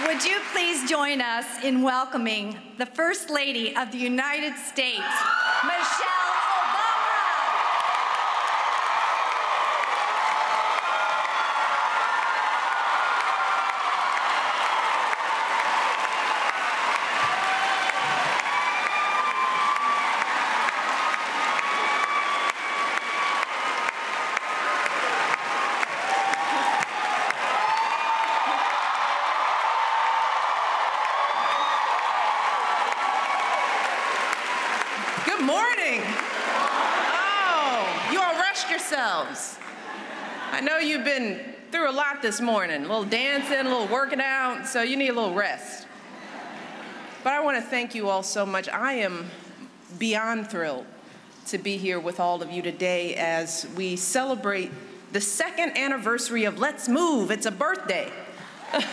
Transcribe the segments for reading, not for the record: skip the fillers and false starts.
Would you please join us in welcoming the First Lady of the United States, Michelle Obama. Good morning. Oh, you all rushed yourselves. I know you've been through a lot this morning, a little dancing, a little working out, so you need a little rest. But I want to thank you all so much. I am beyond thrilled to be here with all of you today as we celebrate the 2nd anniversary of Let's Move. It's a birthday. And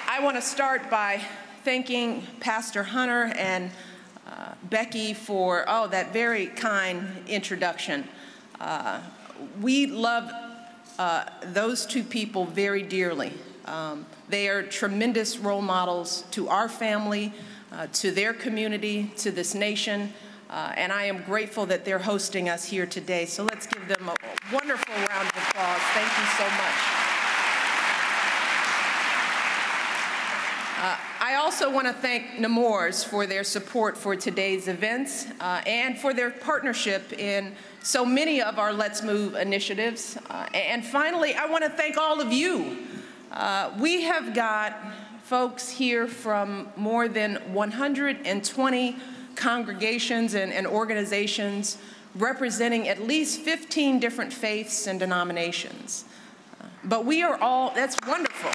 I want to start by thanking Pastor Hunter and Becky for, that very kind introduction. We love those two people very dearly. They are tremendous role models to our family, to their community, to this nation, and I am grateful that they're hosting us here today. So let's give them a wonderful round of applause. Thank you so much. I also want to thank Nemours for their support for today's events and for their partnership in so many of our Let's Move initiatives. And finally, I want to thank all of you. We have got folks here from more than 120 congregations and organizations representing at least 15 different faiths and denominations. But we are all, that's wonderful.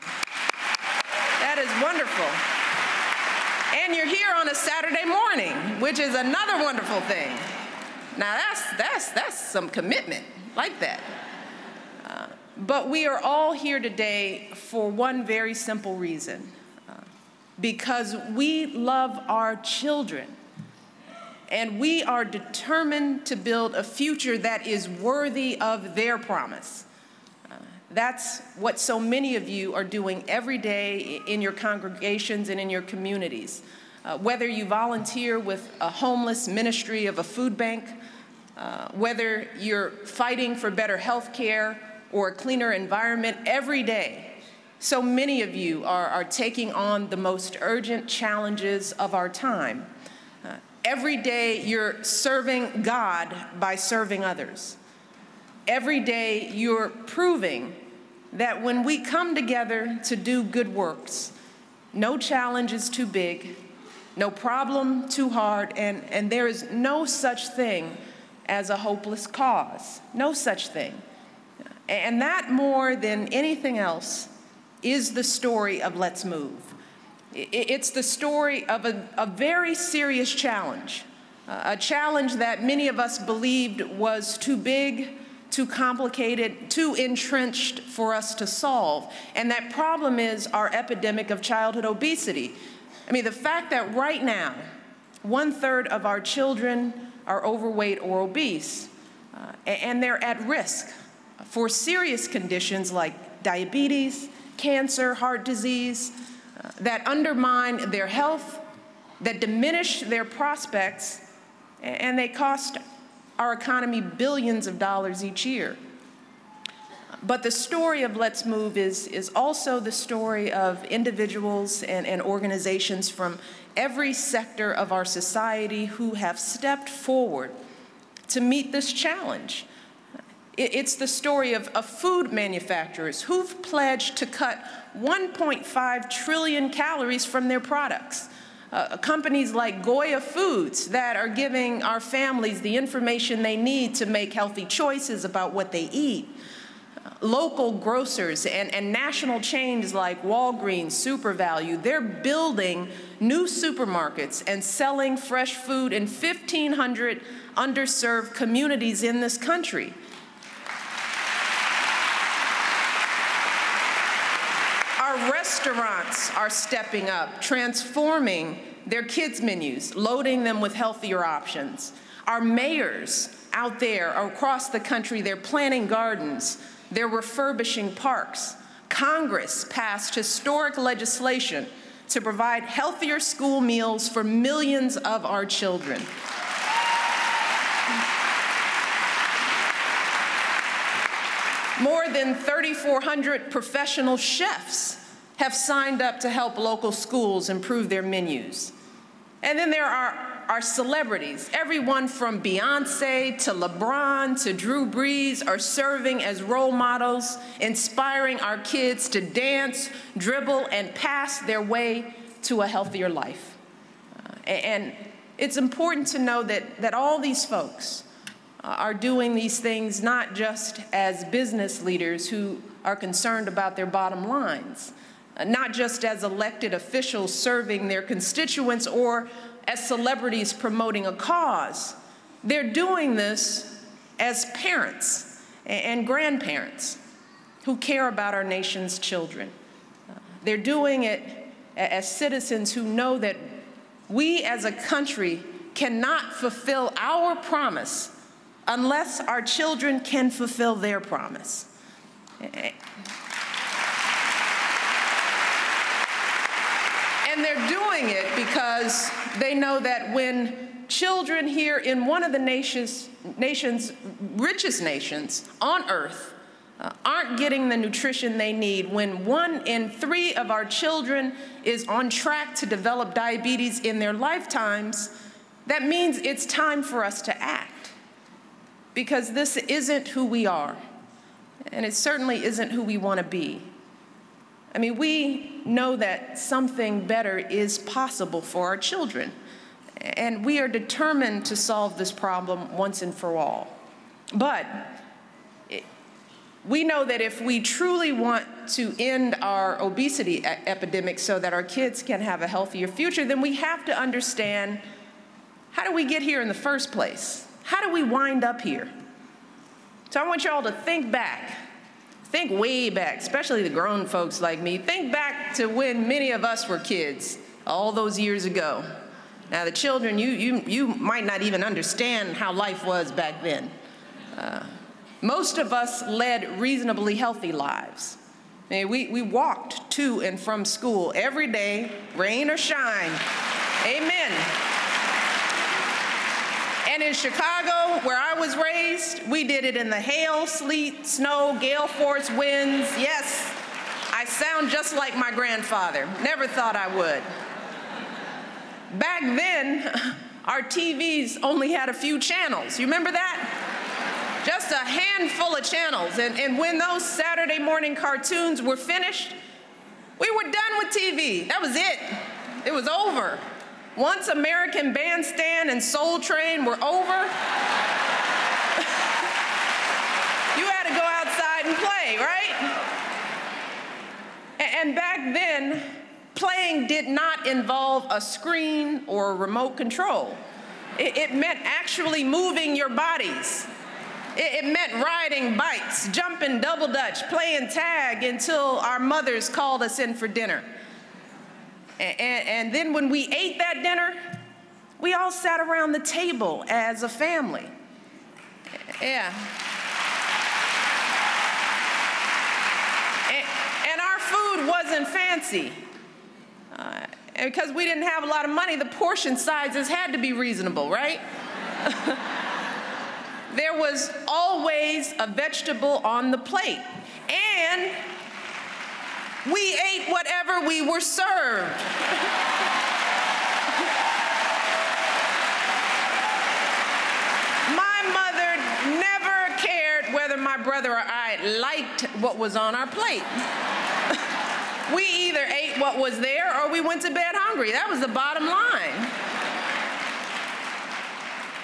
That is wonderful. And you're here on a Saturday morning, which is another wonderful thing. Now that's some commitment, like that. But we are all here today for one very simple reason, because we love our children, and we are determined to build a future that is worthy of their promise. That's what so many of you are doing every day in your congregations and in your communities. Whether you volunteer with a homeless ministry of a food bank, whether you're fighting for better health care or a cleaner environment, every day, so many of you are taking on the most urgent challenges of our time. Every day you're serving God by serving others. Every day you're proving that when we come together to do good works, no challenge is too big, no problem too hard, and there is no such thing as a hopeless cause. No such thing. And that, more than anything else, is the story of Let's Move. It's the story of a very serious challenge, a challenge that many of us believed was too big, too complicated, too entrenched for us to solve. And that problem is our epidemic of childhood obesity. I mean, the fact that right now, 1/3 of our children are overweight or obese, and they're at risk for serious conditions like diabetes, cancer, heart disease, that undermine their health, that diminish their prospects, and they cost our economy billions of dollars each year. But the story of Let's Move is also the story of individuals and organizations from every sector of our society who have stepped forward to meet this challenge. It's the story of food manufacturers who've pledged to cut 1.5 trillion calories from their products. Companies like Goya Foods that are giving our families the information they need to make healthy choices about what they eat. Local grocers and national chains like Walgreens, SuperValu, they're building new supermarkets and selling fresh food in 1,500 underserved communities in this country. Our restaurants are stepping up, transforming their kids' menus, loading them with healthier options. Our mayors out there across the country, they're planting gardens, they're refurbishing parks. Congress passed historic legislation to provide healthier school meals for millions of our children. More than 3,400 professional chefs have signed up to help local schools improve their menus. And then there are our celebrities. Everyone from Beyonce to LeBron to Drew Brees are serving as role models, inspiring our kids to dance, dribble, and pass their way to a healthier life. And it's important to know that all these folks are doing these things not just as business leaders who are concerned about their bottom lines, not just as elected officials serving their constituents or as celebrities promoting a cause. They're doing this as parents and grandparents who care about our nation's children. They're doing it as citizens who know that we as a country cannot fulfill our promise unless our children can fulfill their promise. And they're doing it because they know that when children here in one of the nation's richest nations on earth aren't getting the nutrition they need, when 1 in 3 of our children is on track to develop diabetes in their lifetimes, that means it's time for us to act. Because this isn't who we are, and it certainly isn't who we want to be. I mean, we know that something better is possible for our children, and we are determined to solve this problem once and for all. But we know that if we truly want to end our obesity epidemic so that our kids can have a healthier future, then we have to understand, how do we get here in the first place? How do we wind up here? So I want y'all to think back. Think way back, especially the grown folks like me. Think back to when many of us were kids, all those years ago. Now the children, you might not even understand how life was back then. Most of us led reasonably healthy lives. I mean, we walked to and from school every day, rain or shine. Amen. And in Chicago, where I was raised, we did it in the hail, sleet, snow, gale force winds. Yes, I sound just like my grandfather. Never thought I would. Back then, our TVs only had a few channels. You remember that? Just a handful of channels. And when those Saturday morning cartoons were finished, we were done with TV. That was it. It was over. Once American Bandstand and Soul Train were over, you had to go outside and play, right? And back then, playing did not involve a screen or a remote control. It meant actually moving your bodies. It meant riding bikes, jumping double dutch, playing tag until our mothers called us in for dinner. And then when we ate that dinner, we all sat around the table as a family. Yeah. And our food wasn't fancy. Because we didn't have a lot of money, the portion sizes had to be reasonable, right? There was always a vegetable on the plate. And we ate whatever we were served. My mother never cared whether my brother or I liked what was on our plate. We either ate what was there or we went to bed hungry. That was the bottom line.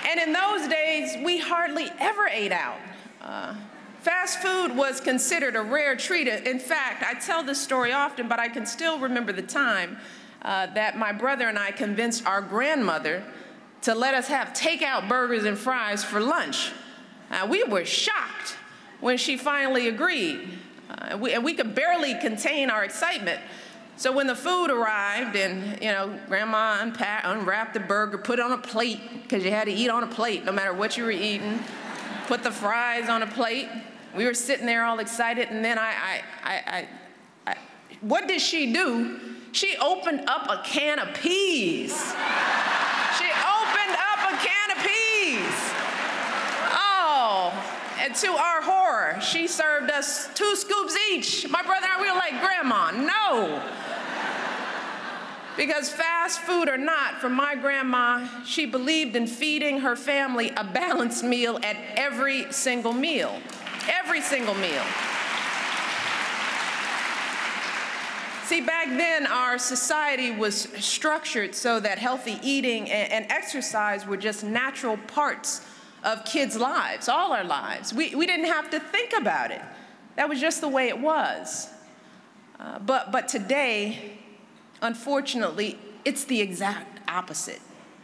And in those days, we hardly ever ate out. Fast food was considered a rare treat. In fact, I tell this story often, but I can still remember the time that my brother and I convinced our grandmother to let us have takeout burgers and fries for lunch. We were shocked when she finally agreed. We could barely contain our excitement. So when the food arrived and, Grandma unwrapped the burger, put it on a plate, because you had to eat on a plate no matter what you were eating, put the fries on a plate. We were sitting there all excited, and then I what did she do? She opened up a can of peas. She opened up a can of peas. Oh, and to our horror, she served us 2 scoops each. My brother and I, we were like, Grandma, no. Because fast food or not, for my grandma, she believed in feeding her family a balanced meal at every single meal. Every single meal. See, back then, our society was structured so that healthy eating and exercise were just natural parts of kids' lives, all our lives. We didn't have to think about it. That was just the way it was. But today, unfortunately, it's the exact opposite.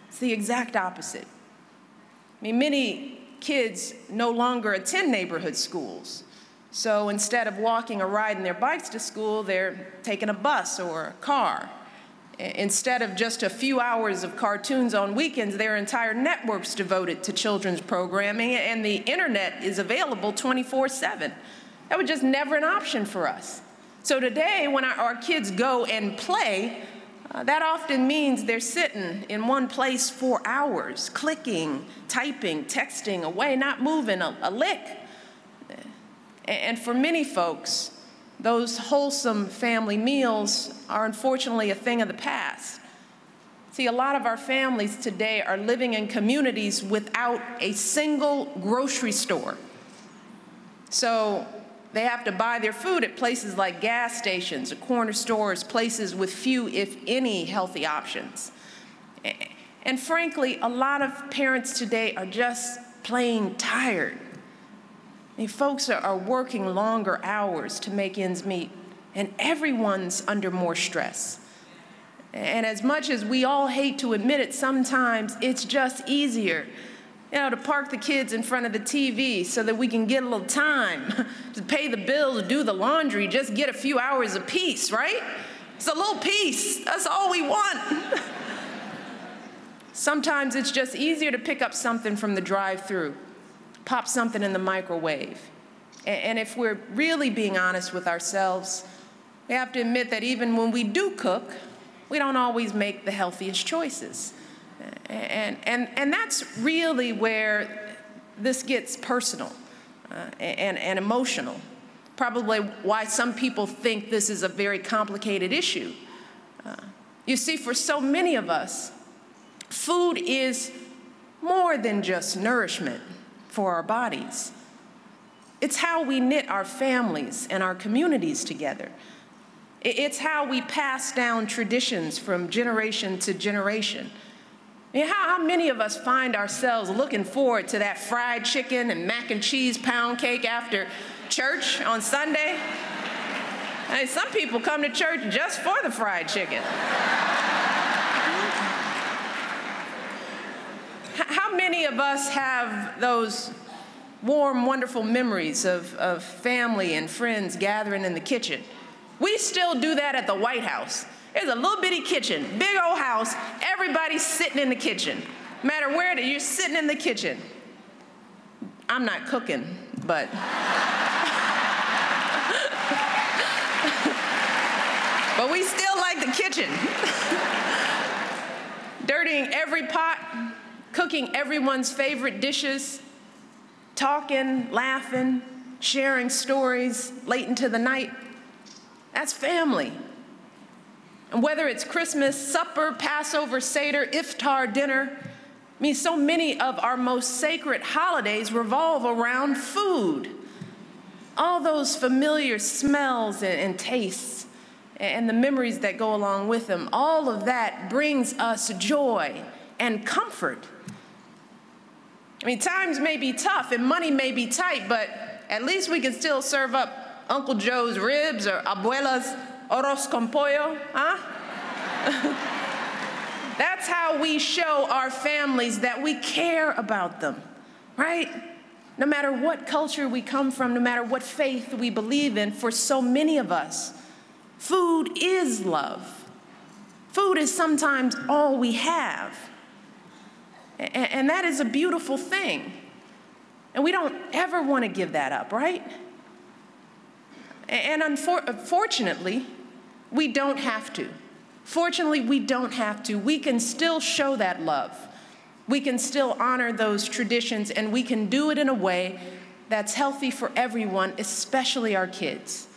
It's the exact opposite. I mean, many kids no longer attend neighborhood schools. So instead of walking or riding their bikes to school, they're taking a bus or a car. Instead of just a few hours of cartoons on weekends, there are entire networks devoted to children's programming, and the internet is available 24/7. That was just never an option for us. So today, when our kids go and play, that often means they're sitting in one place for hours, clicking, typing, texting away, not moving a lick. And for many folks, those wholesome family meals are unfortunately a thing of the past. See, a lot of our families today are living in communities without a single grocery store. So they have to buy their food at places like gas stations or corner stores, places with few, if any, healthy options. And frankly, a lot of parents today are just plain tired. I mean, folks are working longer hours to make ends meet, and everyone's under more stress. And as much as we all hate to admit it, sometimes it's just easier, to park the kids in front of the TV so that we can get a little time to pay the bills, do the laundry, just get a few hours of peace, right? It's a little peace. That's all we want. Sometimes it's just easier to pick up something from the drive-thru, pop something in the microwave. And if we're really being honest with ourselves, we have to admit that even when we do cook, we don't always make the healthiest choices. And that's really where this gets personal and emotional. Probably why some people think this is a very complicated issue. You see, for so many of us, food is more than just nourishment for our bodies. It's how we knit our families and our communities together. It's how we pass down traditions from generation to generation. I mean, how many of us find ourselves looking forward to that fried chicken and mac and cheese pound cake after church on Sunday? I mean, some people come to church just for the fried chicken. How many of us have those warm, wonderful memories of family and friends gathering in the kitchen? We still do that at the White House. There's a little bitty kitchen, big old house, everybody's sitting in the kitchen. No matter where you're sitting in the kitchen. I'm not cooking, but but we still like the kitchen. Dirtying every pot, cooking everyone's favorite dishes, talking, laughing, sharing stories late into the night. That's family. And whether it's Christmas, supper, Passover, Seder, Iftar, dinner, I mean, so many of our most sacred holidays revolve around food. All those familiar smells and tastes and the memories that go along with them, all of that brings us joy and comfort. I mean, times may be tough and money may be tight, but at least we can still serve up Uncle Joe's ribs or Abuela's arroz con pollo, huh? That's how we show our families that we care about them, right? No matter what culture we come from, no matter what faith we believe in, for so many of us, food is love. Food is sometimes all we have. And that is a beautiful thing. And we don't ever want to give that up, right? And unfortunately, We don't have to. Fortunately, we don't have to. We can still show that love. We can still honor those traditions, and we can do it in a way that's healthy for everyone, especially our kids.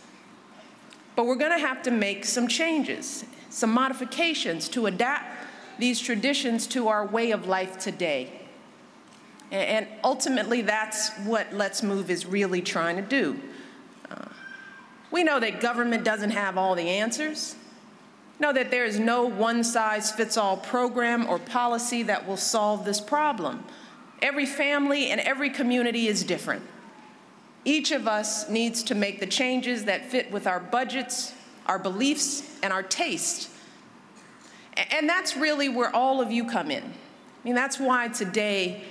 But we're going to have to make some changes, some modifications to adapt these traditions to our way of life today. And ultimately, that's what Let's Move is really trying to do. We know that government doesn't have all the answers. Know that there is no one-size-fits-all program or policy that will solve this problem. Every family and every community is different. Each of us needs to make the changes that fit with our budgets, our beliefs, and our taste. And that's really where all of you come in. I mean, that's why today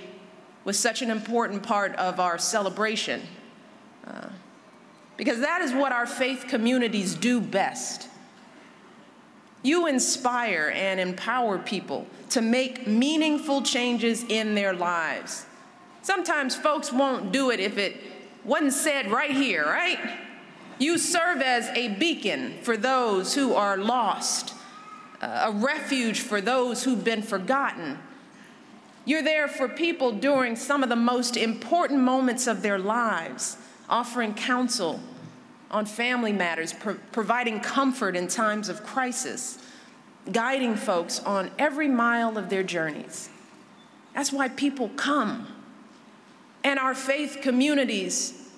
was such an important part of our celebration. Because that is what our faith communities do best. You inspire and empower people to make meaningful changes in their lives. Sometimes folks won't do it if it wasn't said right here, right? You serve as a beacon for those who are lost, a refuge for those who've been forgotten. You're there for people during some of the most important moments of their lives, offering counsel on family matters, providing comfort in times of crisis, guiding folks on every mile of their journeys. That's why people come. And our faith communities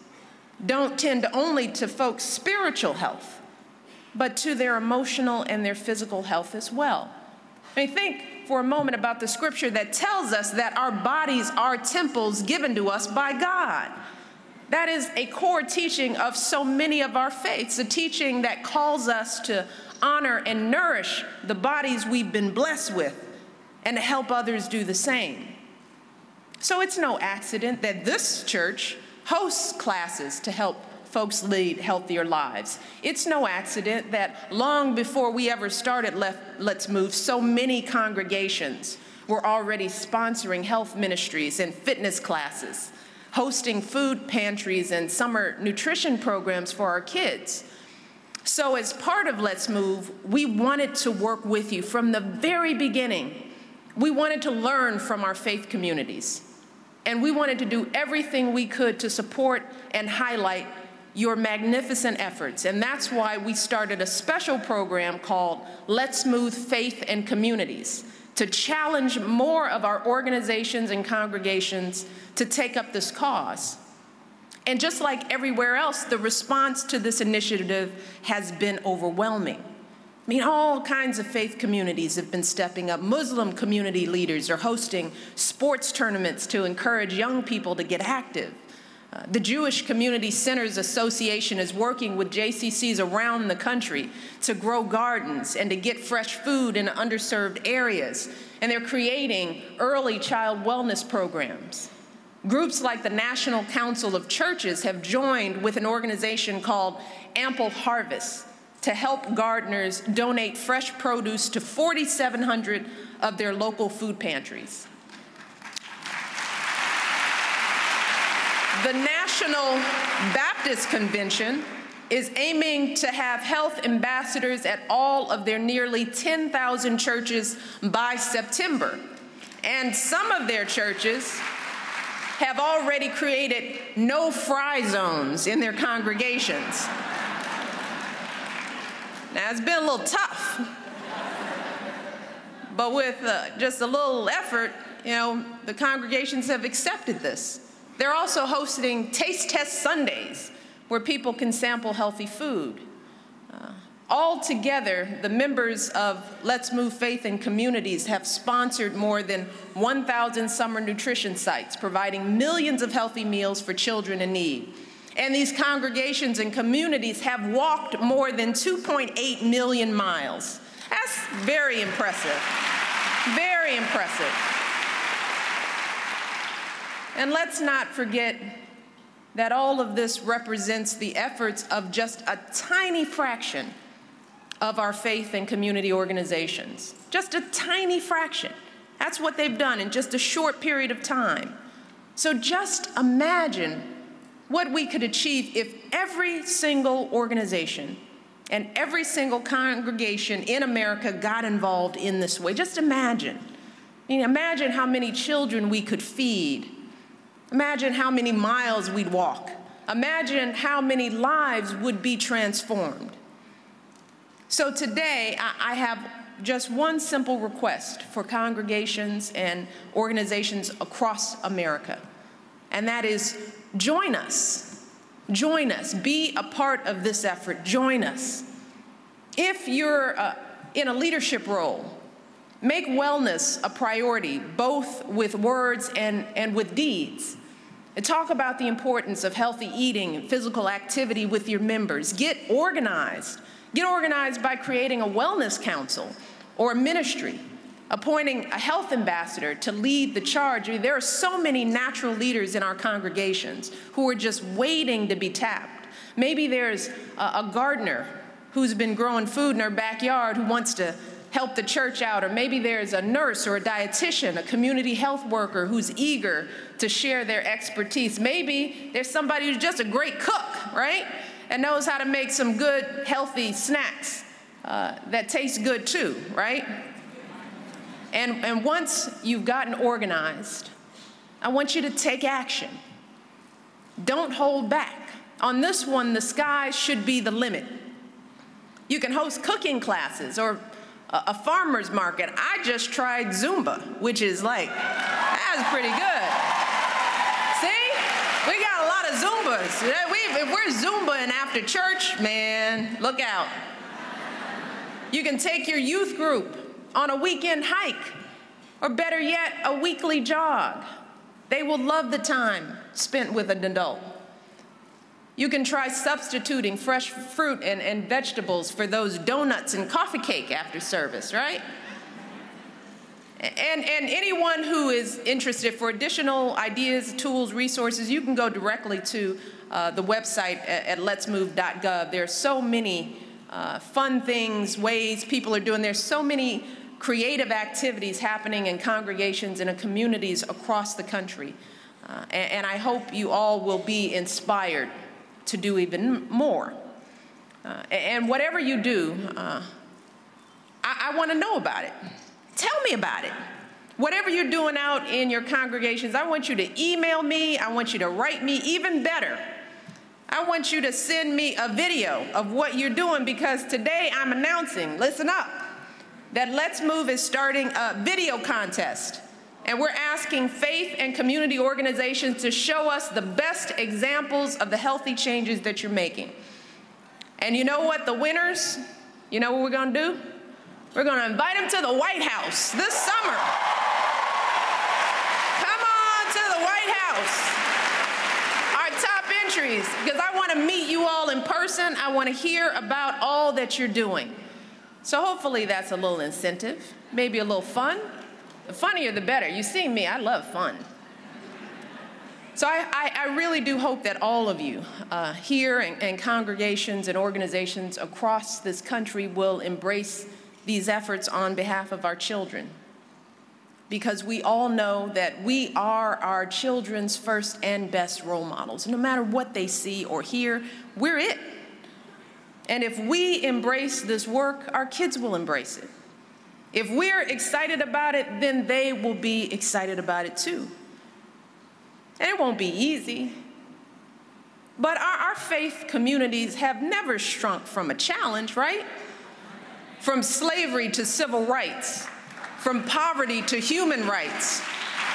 don't tend only to folks' spiritual health, but to their emotional and their physical health as well. I mean, think for a moment about the scripture that tells us that our bodies are temples given to us by God. That is a core teaching of so many of our faiths, a teaching that calls us to honor and nourish the bodies we've been blessed with and to help others do the same. So it's no accident that this church hosts classes to help folks lead healthier lives. It's no accident that long before we ever started Let's Move, so many congregations were already sponsoring health ministries and fitness classes, hosting food pantries and summer nutrition programs for our kids. So as part of Let's Move, we wanted to work with you from the very beginning. We wanted to learn from our faith communities, and we wanted to do everything we could to support and highlight your magnificent efforts. And that's why we started a special program called Let's Move Faith and Communities, to challenge more of our organizations and congregations to take up this cause. And just like everywhere else, the response to this initiative has been overwhelming. I mean, all kinds of faith communities have been stepping up. Muslim community leaders are hosting sports tournaments to encourage young people to get active. The Jewish Community Centers Association is working with JCCs around the country to grow gardens and to get fresh food in underserved areas. And they're creating early child wellness programs. Groups like the National Council of Churches have joined with an organization called Ample Harvest to help gardeners donate fresh produce to 4,700 of their local food pantries. The National Baptist Convention is aiming to have health ambassadors at all of their nearly 10,000 churches by September. And some of their churches have already created no-fry zones in their congregations. Now, it's been a little tough, but with just a little effort, you know, the congregations have accepted this. They're also hosting Taste Test Sundays, where people can sample healthy food. All together, the members of Let's Move Faith and Communities have sponsored more than 1,000 summer nutrition sites, providing millions of healthy meals for children in need. And these congregations and communities have walked more than 2.8 million miles. That's very impressive, very impressive. And let's not forget that all of this represents the efforts of just a tiny fraction of our faith and community organizations. Just a tiny fraction. That's what they've done in just a short period of time. So just imagine what we could achieve if every single organization And every single congregation in America got involved in this way. Just imagine. Imagine how many children we could feed. Imagine how many miles we'd walk. Imagine how many lives would be transformed. So today, I have just one simple request for congregations and organizations across America, and that is join us. Join us. Be a part of this effort. Join us. If you're in a leadership role, make wellness a priority, both with words and with deeds. And talk about the importance of healthy eating and physical activity with your members. Get organized. Get organized by creating a wellness council or a ministry, appointing a health ambassador to lead the charge. There are so many natural leaders in our congregations who are just waiting to be tapped. Maybe there's a gardener who's been growing food in her backyard who wants to help the church out, or maybe there's a nurse or a dietitian, a community health worker who's eager to share their expertise. Maybe there's somebody who's just a great cook, right? And knows how to make some good, healthy snacks that taste good too, right? And once you've gotten organized, I want you to take action. Don't hold back. On this one, the sky should be the limit. You can host cooking classes or a farmer's market. I just tried Zumba, which is like, that's pretty good. See? We got a lot of Zumbas. If we're Zumbaing after church, man, look out. You can take your youth group on a weekend hike, or better yet, a weekly jog. They will love the time spent with an adult. You can try substituting fresh fruit and vegetables for those donuts and coffee cake after service, right? And anyone who is interested for additional ideas, tools, resources, you can go directly to the website at letsmove.gov. There are so many fun things, ways people are doing. There's so many creative activities happening in congregations and in communities across the country. And I hope you all will be inspired to do even more. And whatever you do, I want to know about it. Tell me about it. Whatever you're doing out in your congregations, I want you to email me. I want you to write me. Even better, I want you to send me a video of what you're doing, because today I'm announcing, listen up, that Let's Move is starting a video contest. And we're asking faith and community organizations to show us the best examples of the healthy changes that you're making. And you know what, the winners, you know what we're going to do? We're going to invite them to the White House this summer. Come on to the White House. Our top entries, because I want to meet you all in person. I want to hear about all that you're doing. So hopefully that's a little incentive, maybe a little fun. The funnier the better. You see me, I love fun. So I really do hope that all of you here and congregations and organizations across this country will embrace these efforts on behalf of our children. Because we all know that we are our children's first and best role models. No matter what they see or hear, we're it. And if we embrace this work, our kids will embrace it. If we're excited about it, then they will be excited about it too. And it won't be easy. But our faith communities have never shrunk from a challenge, right? From slavery to civil rights, from poverty to human rights.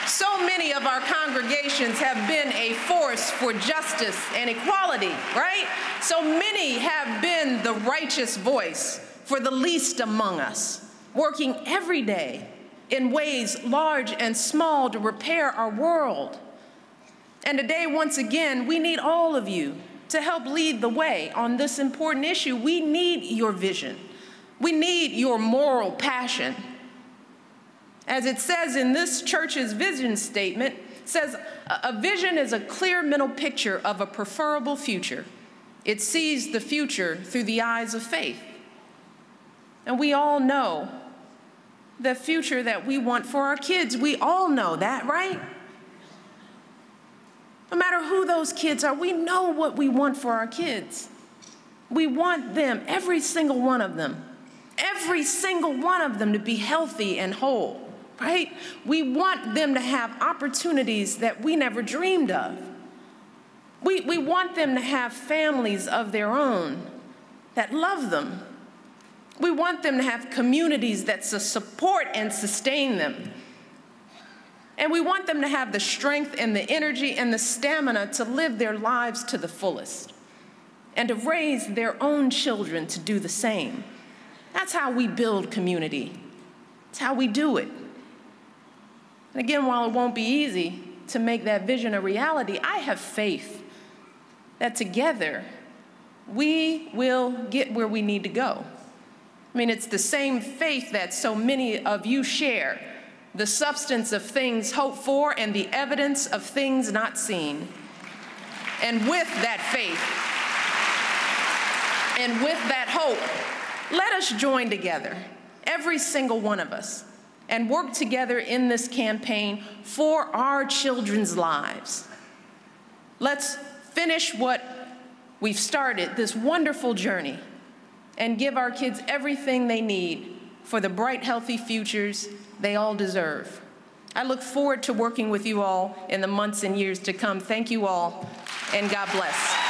So many of our congregations have been a force for justice and equality, right? So many have been the righteous voice for the least among us, working every day in ways large and small to repair our world. And today, once again, we need all of you to help lead the way on this important issue. We need your vision. We need your moral passion. As it says in this church's vision statement, it says, a vision is a clear mental picture of a preferable future. It sees the future through the eyes of faith. And we all know the future that we want for our kids. We all know that, right? No matter who those kids are, we know what we want for our kids. We want them, every single one of them, to be healthy and whole, right? We want them to have opportunities that we never dreamed of. We want them to have families of their own that love them. We want them to have communities that support and sustain them. And we want them to have the strength and the energy and the stamina to live their lives to the fullest and to raise their own children to do the same. That's how we build community. That's how we do it. And again, while it won't be easy to make that vision a reality, I have faith that together we will get where we need to go. I mean, it's the same faith that so many of you share, the substance of things hoped for and the evidence of things not seen. And with that faith and with that hope, let us join together, every single one of us, and work together in this campaign for our children's lives. Let's finish what we've started, this wonderful journey, and give our kids everything they need for the bright, healthy futures they all deserve. I look forward to working with you all in the months and years to come. Thank you all, and God bless.